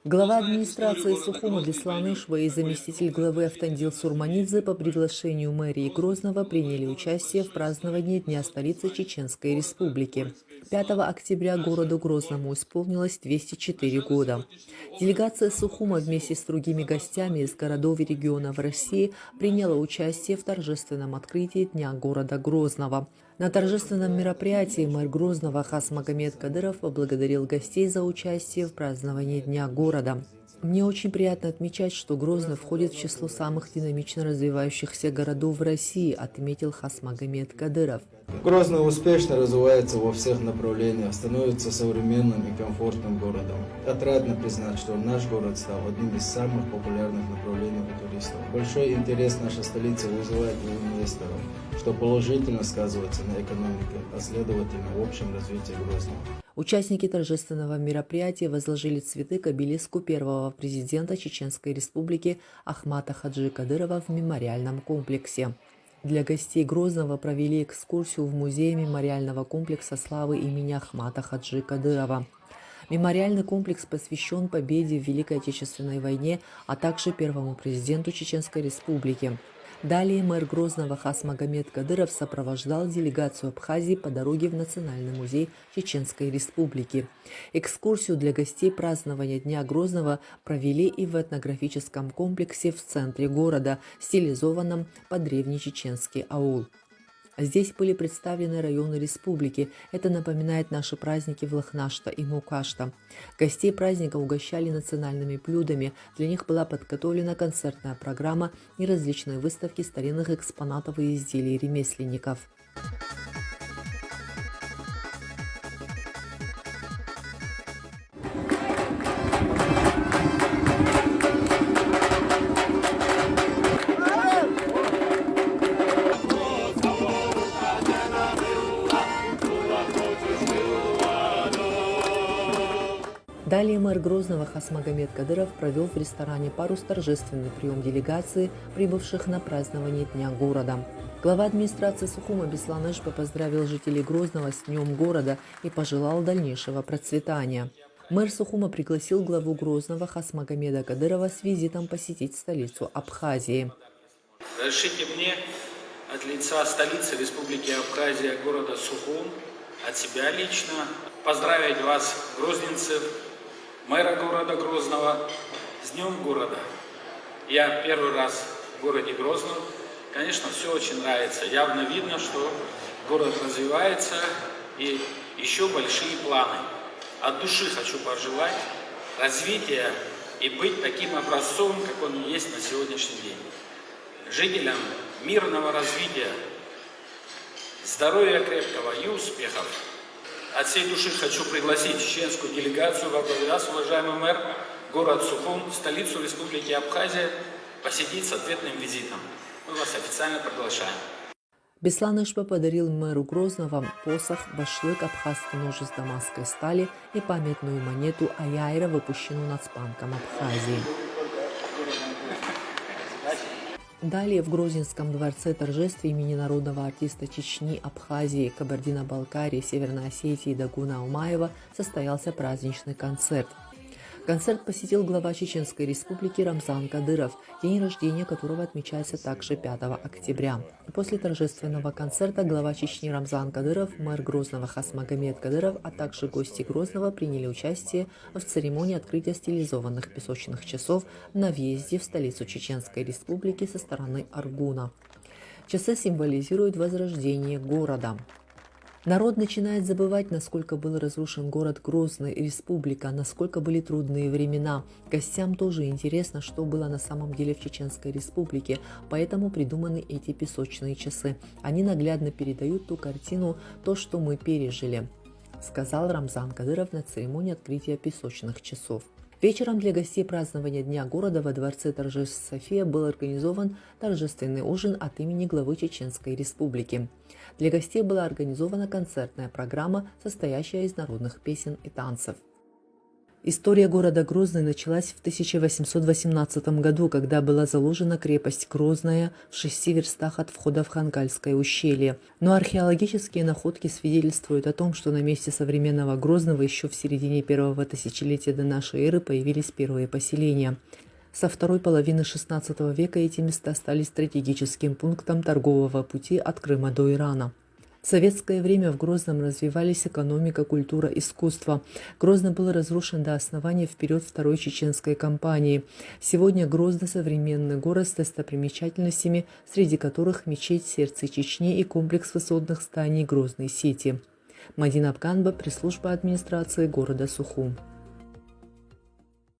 Глава администрации Сухума Бесланышева и заместитель главы Автандил Сурманидзе по приглашению мэрии Грозного приняли участие в праздновании Дня столицы Чеченской Республики. 5 октября городу Грозному исполнилось 204 года. Делегация Сухума вместе с другими гостями из городов и регионов России приняла участие в торжественном открытии Дня города Грозного. На торжественном мероприятии мэр Грозного Хас Магомед Кадыров поблагодарил гостей за участие в праздновании Дня города. Мне очень приятно отмечать, что Грозный входит в число самых динамично развивающихся городов в России, отметил Хас Магомед Кадыров. Грозный успешно развивается во всех направлениях, становится современным и комфортным городом. Отрадно признать, что наш город стал одним из самых популярных направлений у туристов. Большой интерес наша столица вызывает у инвесторов, что положительно сказывается на экономике, а следовательно в общем развитии Грозного. Участники торжественного мероприятия возложили цветы к обелиску первого президента Чеченской Республики Ахмата Хаджи Кадырова в мемориальном комплексе. Для гостей Грозного провели экскурсию в музей мемориального комплекса славы имени Ахмата Хаджи Кадырова. Мемориальный комплекс посвящен победе в Великой Отечественной войне, а также первому президенту Чеченской Республики. Далее мэр Грозного Хас Магомед Кадыров сопровождал делегацию Абхазии по дороге в Национальный музей Чеченской Республики. Экскурсию для гостей празднования Дня Грозного провели и в этнографическом комплексе в центре города, стилизованном под древний чеченский аул. Здесь были представлены районы республики. Это напоминает наши праздники Влахнашта и Мукашта. Гостей праздника угощали национальными блюдами. Для них была подготовлена концертная программа и различные выставки старинных экспонатов и изделий ремесленников. Далее мэр Грозного Хас Магомед Кадыров провел в ресторане «Парус» торжественный прием делегации, прибывших на празднование Дня города. Глава администрации Сухума Бесланышева поздравил жителей Грозного с Днем города и пожелал дальнейшего процветания. Мэр Сухума пригласил главу Грозного Хас Магомеда Кадырова с визитом посетить столицу Абхазии. Разрешите мне от лица столицы Республики Абхазия, города Сухум, от себя лично поздравить вас, грозненцев, мэра города Грозного, с Днем города. Я первый раз в городе Грозном. Конечно, все очень нравится. Явно видно, что город развивается и еще большие планы. От души хочу пожелать развития и быть таким образцом, как он есть на сегодняшний день. Жителям мирного развития, здоровья крепкого и успехов. От всей души хочу пригласить чеченскую делегацию во главе вас, уважаемый мэр, город Сухум, столицу Республики Абхазия, посетить с ответным визитом. Мы вас официально приглашаем. Бесланышева подарил мэру Грозного посох, башлык, абхазский нож из дамасской стали и памятную монету Аяйра, выпущенную нацбанком Абхазии. Далее в Грозненском дворце торжеств имени народного артиста Чечни, Абхазии, Кабардино-Балкарии, Северной Осетии и Дагуна Умаева состоялся праздничный концерт. Концерт посетил глава Чеченской Республики Рамзан Кадыров, день рождения которого отмечается также 5 октября. После торжественного концерта глава Чечни Рамзан Кадыров, мэр Грозного Хас Магомед Кадыров, а также гости Грозного приняли участие в церемонии открытия стилизованных песочных часов на въезде в столицу Чеченской Республики со стороны Аргуна. Часы символизируют возрождение города. Народ начинает забывать, насколько был разрушен город Грозный, республика, насколько были трудные времена. Гостям тоже интересно, что было на самом деле в Чеченской Республике, поэтому придуманы эти песочные часы. Они наглядно передают ту картину, то, что мы пережили, сказал Рамзан Кадыров на церемонии открытия песочных часов. Вечером для гостей празднования Дня города во дворце торжеств София был организован торжественный ужин от имени главы Чеченской Республики. Для гостей была организована концертная программа, состоящая из народных песен и танцев. История города Грозный началась в 1818 году, когда была заложена крепость Грозная в 6 верстах от входа в Ханкальское ущелье. Но археологические находки свидетельствуют о том, что на месте современного Грозного еще в середине первого тысячелетия до нашей эры появились первые поселения. Со второй половины XVI века эти места стали стратегическим пунктом торгового пути от Крыма до Ирана. В советское время в Грозном развивались экономика, культура, искусство. Грозный был разрушен до основания в период Второй чеченской кампании. Сегодня Грозный – современный город с достопримечательностями, среди которых мечеть «Сердце Чечни» и комплекс высотных зданий Грозной сети. Мадина Абганба, пресс-служба администрации города Сухум.